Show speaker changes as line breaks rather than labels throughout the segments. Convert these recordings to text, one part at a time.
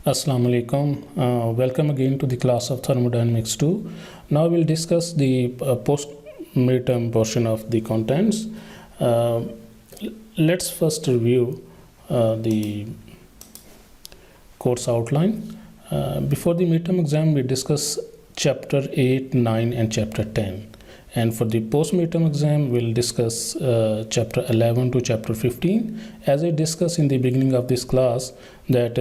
Assalamu alaikum. Welcome again to the class of Thermodynamics 2. Now we'll discuss the post midterm portion of the contents. Let's first review the course outline. Before the midterm exam, we discuss chapter 8, 9 and chapter 10. And for the post-midterm exam, we'll discuss chapter 11 to chapter 15. As I discussed in the beginning of this class, that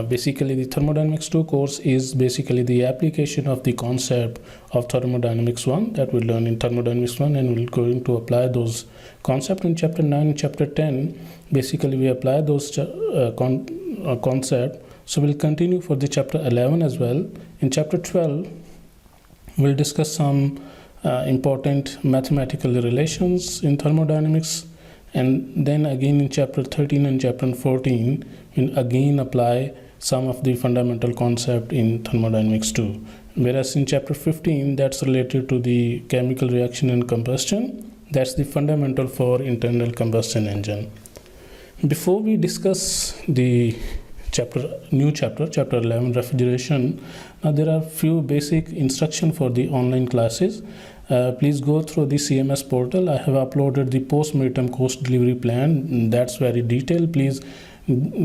basically the Thermodynamics 2 course is basically the application of the concept of Thermodynamics 1 that we learn in Thermodynamics 1, and we're going to apply those concepts in chapter 9 and chapter 10. Basically, we apply those concepts. So we'll continue for the chapter 11 as well. In chapter 12, we'll discuss some important mathematical relations in thermodynamics, and then again in chapter 13 and chapter 14 we'll again apply some of the fundamental concept in thermodynamics 2, whereas in chapter 15 that's related to the chemical reaction and combustion. That's the fundamental for internal combustion engine. Before we discuss the new chapter 11, refrigeration, now there are few basic instruction for the online classes. Please go through the CMS portal. I have uploaded the post midterm course delivery plan. That's very detailed. Please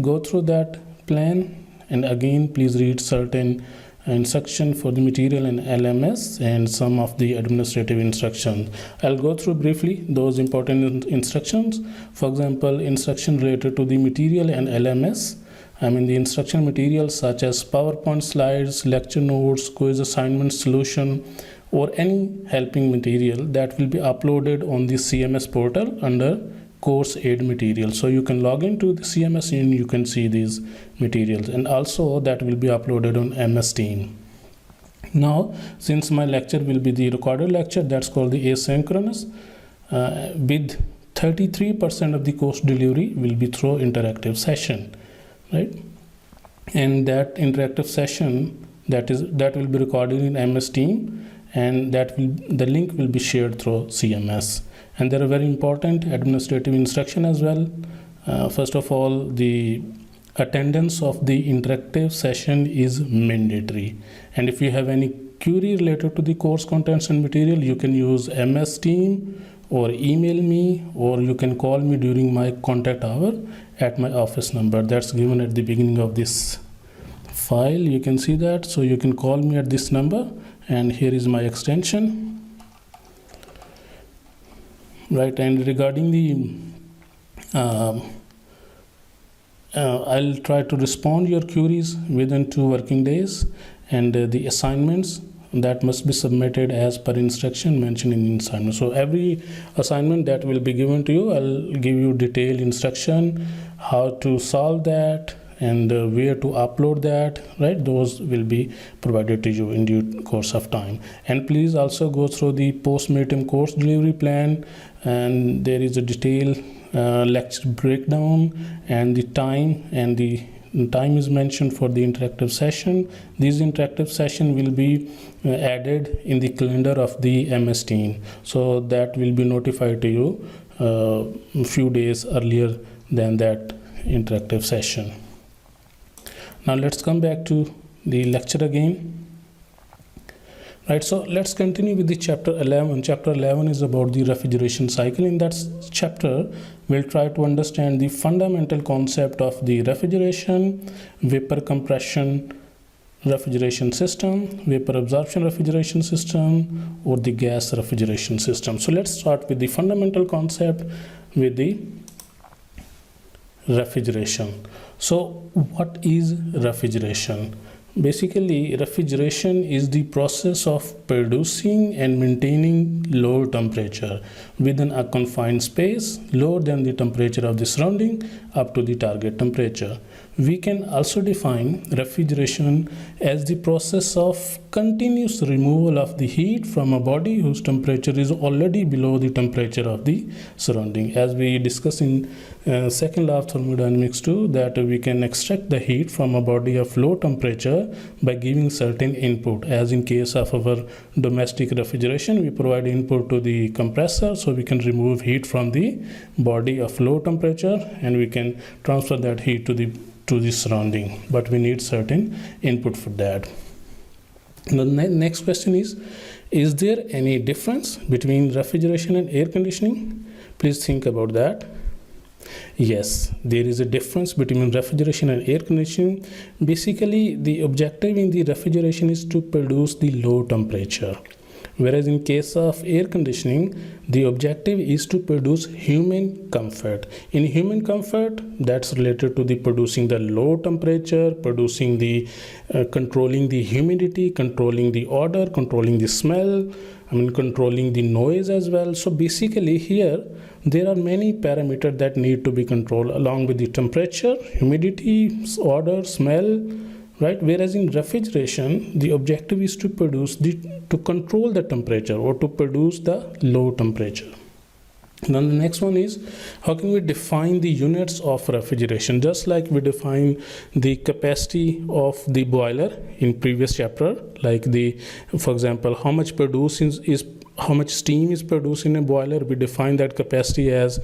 go through that plan, and again please read certain instruction for the material and LMS and some of the administrative instructions. I'll go through briefly those important instructions. For example, instruction related to the material and LMS. The instruction materials such as PowerPoint slides, lecture notes, quiz assignment solution, or any helping material that will be uploaded on the CMS portal under course aid material. So you can log into the CMS and you can see these materials, and also that will be uploaded on MS Team. Now, since my lecture will be the recorded lecture, that's called the asynchronous, with 33% of the course delivery will be through interactive session. Right, and that interactive session that will be recorded in MS Team, and the link will be shared through CMS. And there are very important administrative instruction as well. First of all, the attendance of the interactive session is mandatory, and if you have any query related to the course contents and material, you can use MS Team or email me, or you can call me during my contact hour at my office number that's given at the beginning of this file. You can see that, so you can call me at this number, and here is my extension. Right, and regarding the I'll try to respond your queries within 2 working days, and the assignments that must be submitted as per instruction mentioned in the assignment. So every assignment that will be given to you, I'll give you detailed instruction how to solve that and where to upload that. Right, those will be provided to you in due course of time. And please also go through the post midterm course delivery plan, and there is a detailed lecture breakdown, and the time is mentioned for the interactive session. These interactive session will be added in the calendar of the MS Team, so that will be notified to you a few days earlier than that interactive session. Now let's come back to the lecture again. Right, so let's continue with the chapter 11. Chapter 11 is about the refrigeration cycle. In that chapter, we'll try to understand the fundamental concept of the refrigeration, vapor compression refrigeration system, vapor absorption refrigeration system, or the gas refrigeration system. So let's start with the fundamental concept with the refrigeration. So what is refrigeration? Basically, refrigeration is the process of producing and maintaining low temperature within a confined space lower than the temperature of the surrounding up to the target temperature. We can also define refrigeration as the process of continuous removal of the heat from a body whose temperature is already below the temperature of the surrounding. As we discussed in second law of thermodynamics too, that we can extract the heat from a body of low temperature by giving certain input. As in case of our domestic refrigeration, we provide input to the compressor, so we can remove heat from the body of low temperature and we can transfer that heat to the surrounding, but we need certain input for that. The next question is there any difference between refrigeration and air conditioning? Please think about that. Yes, there is a difference between refrigeration and air conditioning. Basically, the objective in the refrigeration is to produce the low temperature, whereas in case of air conditioning, the objective is to produce human comfort. In human comfort, that's related to the producing the low temperature, producing the controlling the humidity, controlling the odor, controlling the smell, controlling the noise as well. So basically here there are many parameters that need to be controlled along with the temperature, humidity, odor, smell, right? Whereas in refrigeration, the objective is to control the temperature or to produce the low temperature. Now the next one is, how can we define the units of refrigeration? Just like we define the capacity of the boiler in previous chapter, like for example, how much steam is produced in a boiler, we define that capacity as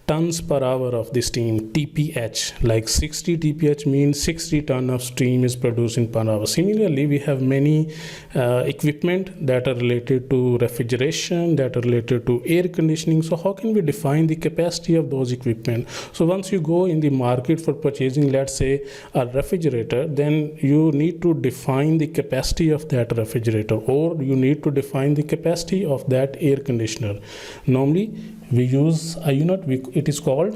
tons per hour of the steam, TPH. Like 60 TPH means 60 ton of steam is produced in per hour. Similarly, we have many equipment that are related to refrigeration, that are related to air conditioning. So how can we define the capacity of those equipment? So once you go in the market for purchasing, let's say a refrigerator, then you need to define the capacity of that refrigerator, or you need to define the capacity of that air conditioner. Normally we use a unit, it is called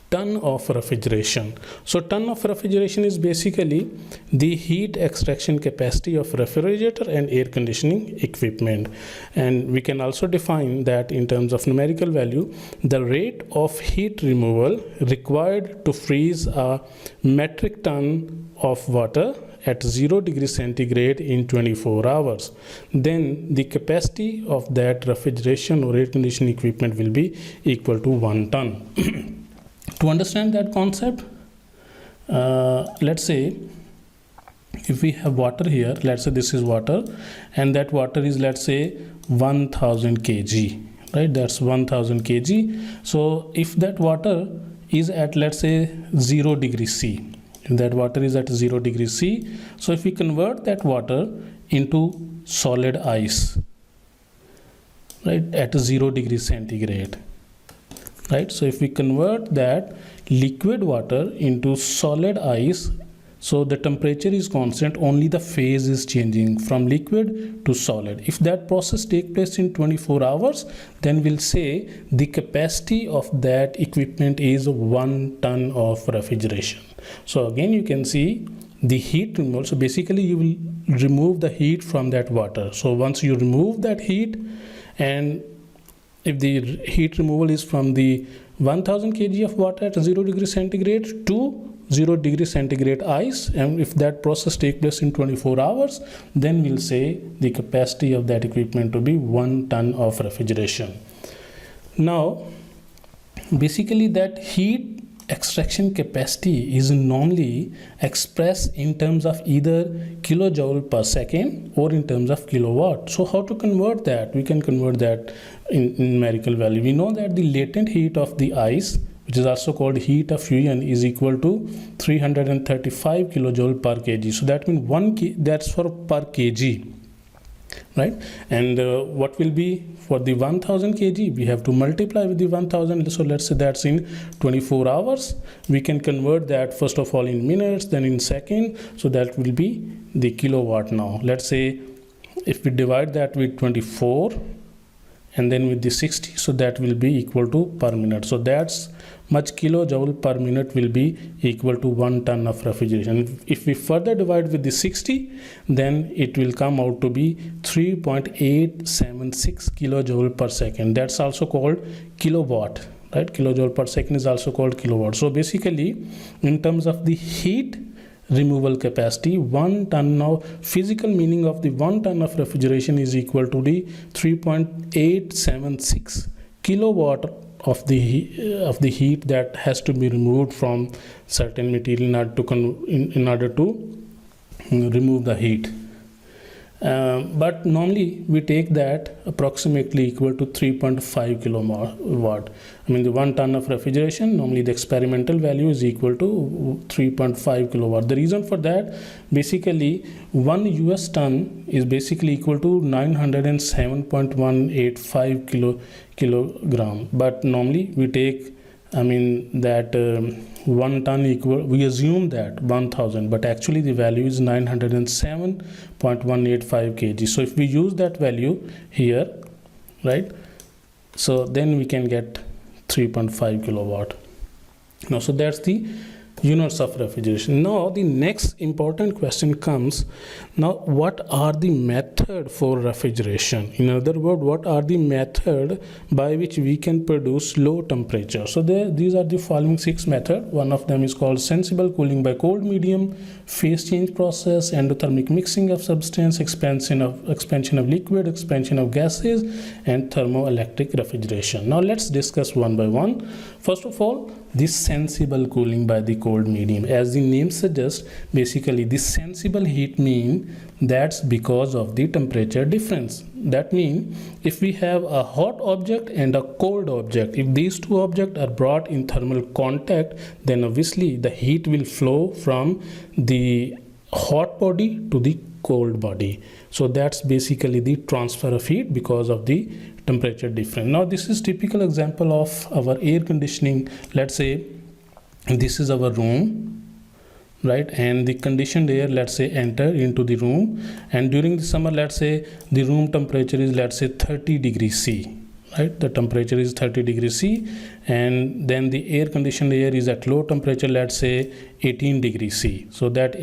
ton of refrigeration. So ton of refrigeration is basically the heat extraction capacity of refrigerator and air conditioning equipment. And we can also define that in terms of numerical value, the rate of heat removal required to freeze a metric ton of water at 0 degrees centigrade in 24 hours. Then the capacity of that refrigeration or air conditioning equipment will be equal to 1 ton. To understand that concept, let's say if we have water here, let's say this is water, and that water is, let's say, 1000 kg, right? That's 1000 kg. So if that water is at, let's say, 0 degrees C, that water is at 0 degrees C. So if we convert that water into solid ice, right, at 0 degrees centigrade, right? So if we convert that liquid water into solid ice, so the temperature is constant, only the phase is changing from liquid to solid. If that process takes place in 24 hours, then we'll say the capacity of that equipment is 1 ton of refrigeration. So again, you can see the heat removal. So basically you will remove the heat from that water. So once you remove that heat, and if the heat removal is from the 1000 kg of water at 0 degrees centigrade to 0 degrees centigrade ice, and if that process takes place in 24 hours, then we'll say the capacity of that equipment to be 1 ton of refrigeration. Now basically that heat extraction capacity is normally expressed in terms of either kilojoule per second or in terms of kilowatt. So how to convert that? We can convert that in numerical value. We know that the latent heat of the ice, which is also called heat of fusion, is equal to 335 kilojoule per kg. So that means that's for per kg, right? And what will be for the 1000 kg? We have to multiply with the 1000. So let's say that's in 24 hours. We can convert that first of all in minutes, then in second. So that will be the kilowatt. Now let's say if we divide that with 24 and then with the 60, so that will be equal to per minute. So that's much kilojoule per minute will be equal to 1 ton of refrigeration. If we further divide with the 60, then it will come out to be 3.876 kilojoule per second. That's also called kilowatt, right? Kilojoule per second is also called kilowatt. So basically, in terms of the heat removal capacity 1 ton. Now physical meaning of the 1 ton of refrigeration is equal to the 3.876 kilowatt of the heat that has to be removed from certain material in order to remove the heat. But normally we take that approximately equal to 3.5 kilowatt. I mean the 1 ton of refrigeration, normally the experimental value is equal to 3.5 kilowatt. The reason for that, basically 1 US ton is basically equal to 907.185 kilogram. But normally we take, I mean that 1 ton equal, we assume that 1000, but actually the value is 907.185 kg. So if we use that value here, right, so then we can get 3.5 kilowatt. Now, so that's the units of refrigeration. Now the next important question comes, now what are the method for refrigeration? In other words, what are the method by which we can produce low temperature? So these are the following 6 methods. One of them is called sensible cooling by cold medium, phase change process, endothermic mixing of substance, expansion of liquid, expansion of gases, and thermoelectric refrigeration. Now let's discuss one by one. First of all, this sensible cooling by the cold medium. As the name suggests, basically this sensible heat mean that's because of the temperature difference. That means if we have a hot object and a cold object, if these two objects are brought in thermal contact, then obviously the heat will flow from the hot body to the cold body. So that's basically the transfer of heat because of the temperature difference. Now this is typical example of our air conditioning. Let's say this is our room, right, and the conditioned air, let's say, enter into the room, and during the summer, let's say the room temperature is, let's say, 30 degrees C, right, the temperature is 30 degrees C, and then the air conditioned air is at low temperature, let's say 18 degrees C. So that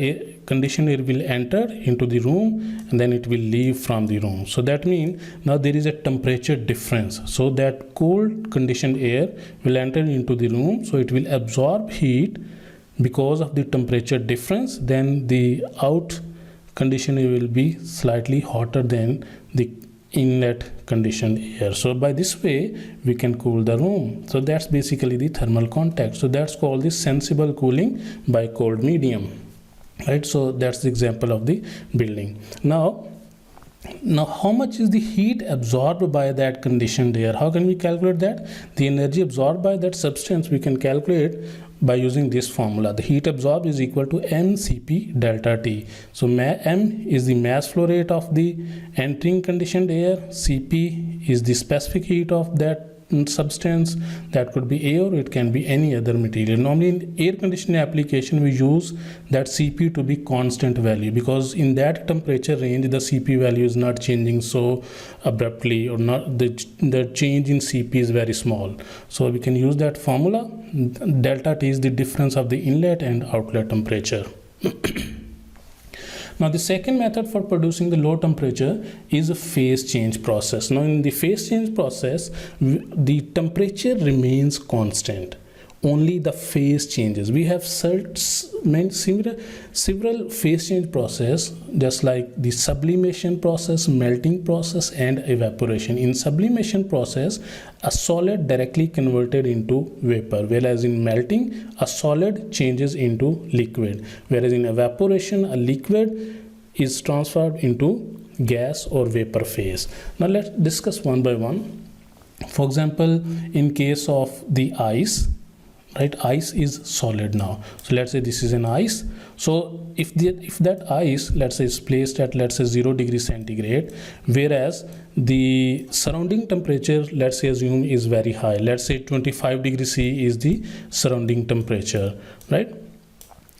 conditioned air will enter into the room and then it will leave from the room. So that means now there is a temperature difference. So that cold conditioned air will enter into the room, so it will absorb heat because of the temperature difference. Then the out conditioned air will be slightly hotter than the inlet conditioned air. So by this way we can cool the room. So that's basically the thermal contact. So that's called the sensible cooling by cold medium, right? So that's the example of the building. Now how much is the heat absorbed by that conditioned air? How can we calculate that? The energy absorbed by that substance we can calculate by using this formula. The heat absorbed is equal to mCp delta T. So m is the mass flow rate of the entering conditioned air, Cp is the specific heat of that substance, that could be air or it can be any other material. Normally in air conditioning application we use that Cp to be constant value, because in that temperature range the Cp value is not changing so abruptly, or not, the change in Cp is very small. So we can use that formula. Delta T is the difference of the inlet and outlet temperature. Now the second method for producing the low temperature is a phase change process. Now in the phase change process, the temperature remains constant. Only the phase changes. We have several phase change process, just like the sublimation process, melting process, and evaporation. In sublimation process, a solid directly converted into vapor, whereas in melting, a solid changes into liquid, whereas in evaporation, a liquid is transferred into gas or vapor phase. Now let's discuss one by one. For example, in case of the ice, right, ice is solid now. So let's say this is an ice. So if that ice, let's say, is placed at, let's say, 0 degree centigrade, whereas the surrounding temperature, let's say, assume is very high. Let's say 25 degrees C is the surrounding temperature, right?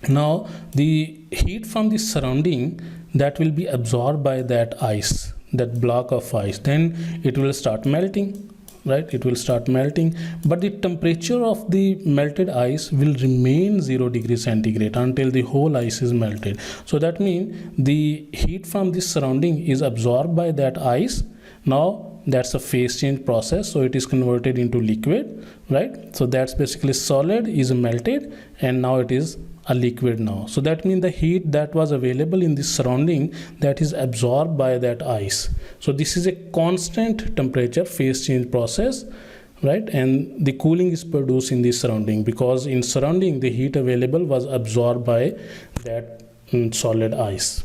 Now the heat from the surrounding, that will be absorbed by that ice, that block of ice. Then it will start melting, right? It will start melting, but the temperature of the melted ice will remain 0 degrees centigrade until the whole ice is melted. So that means the heat from the surrounding is absorbed by that ice. Now that's a phase change process, so it is converted into liquid, right? So that's basically solid is melted and now it is a liquid now. So that means the heat that was available in the surrounding, that is absorbed by that ice. So this is a constant temperature phase change process, right? And the cooling is produced in the surrounding, because in surrounding the heat available was absorbed by that solid ice,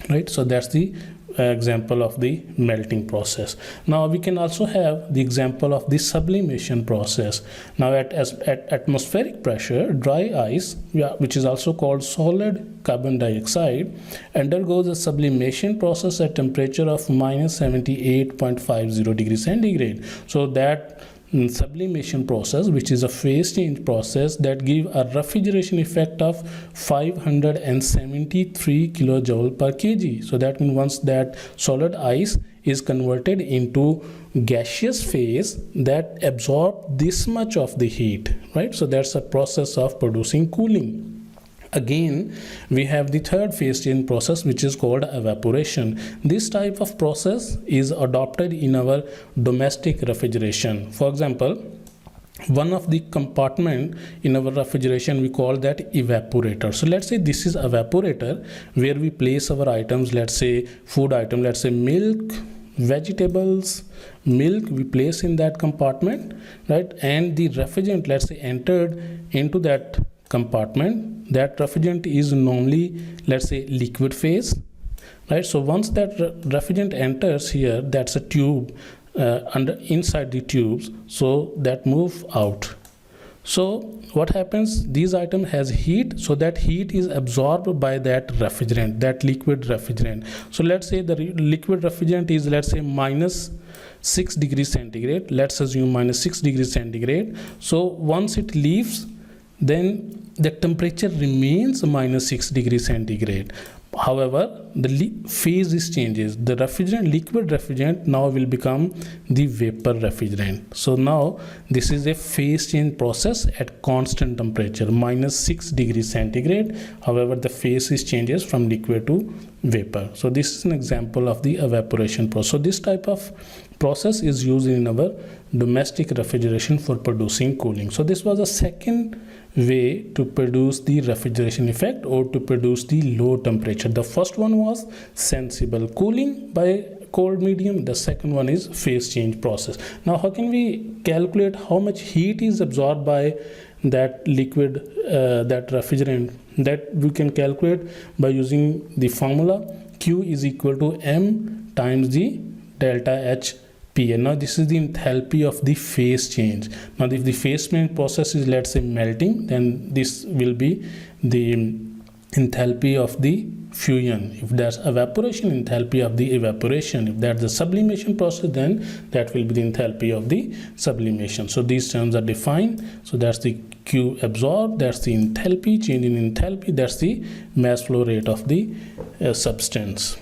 right? So that's the example of the melting process. Now we can also have the example of the sublimation process. Now at atmospheric pressure, dry ice, which is also called solid carbon dioxide, undergoes a sublimation process at temperature of minus 78.50 degrees centigrade. So that sublimation process, which is a phase change process, that give a refrigeration effect of 573 kilojoule per kg. So that means once that solid ice is converted into gaseous phase, that absorb this much of the heat, right? So that's a process of producing cooling. Again, we have the third phase change process, which is called evaporation. This type of process is adopted in our domestic refrigeration. For example, one of the compartment in our refrigeration, we call that evaporator. So let's say this is evaporator where we place our items, let's say food item, let's say milk, vegetables, milk, we place in that compartment, right? And the refrigerant, let's say, entered into that compartment. That refrigerant is normally, let's say, liquid phase, right? So once that refrigerant enters here, that's a tube inside the tubes, so that move out. So what happens, these item has heat, so that heat is absorbed by that refrigerant, that liquid refrigerant. So let's say the liquid refrigerant is, let's say, minus 6 degrees centigrade. Let's assume minus 6 degrees centigrade. So once it leaves, then the temperature remains minus 6 degrees centigrade. However, the phase is changes. The refrigerant, liquid refrigerant, now will become the vapor refrigerant. So now this is a phase change process at constant temperature, minus 6 degrees centigrade. However, the phase is changes from liquid to vapor. So this is an example of the evaporation process. So this type of process is used in our domestic refrigeration for producing cooling. So this was a second way to produce the refrigeration effect, or to produce the low temperature. The first one was sensible cooling by cold medium. The second one is phase change process. Now how can we calculate how much heat is absorbed by that liquid, that refrigerant? That we can calculate by using the formula Q is equal to M times the delta H PA. Now this is the enthalpy of the phase change. Now if the phase change process is, let's say, melting, then this will be the enthalpy of the fusion. If there's evaporation, enthalpy of the evaporation. If that's the sublimation process, then that will be the enthalpy of the sublimation. So these terms are defined. So that's the Q absorbed, that's the enthalpy, change in enthalpy, that's the mass flow rate of the substance.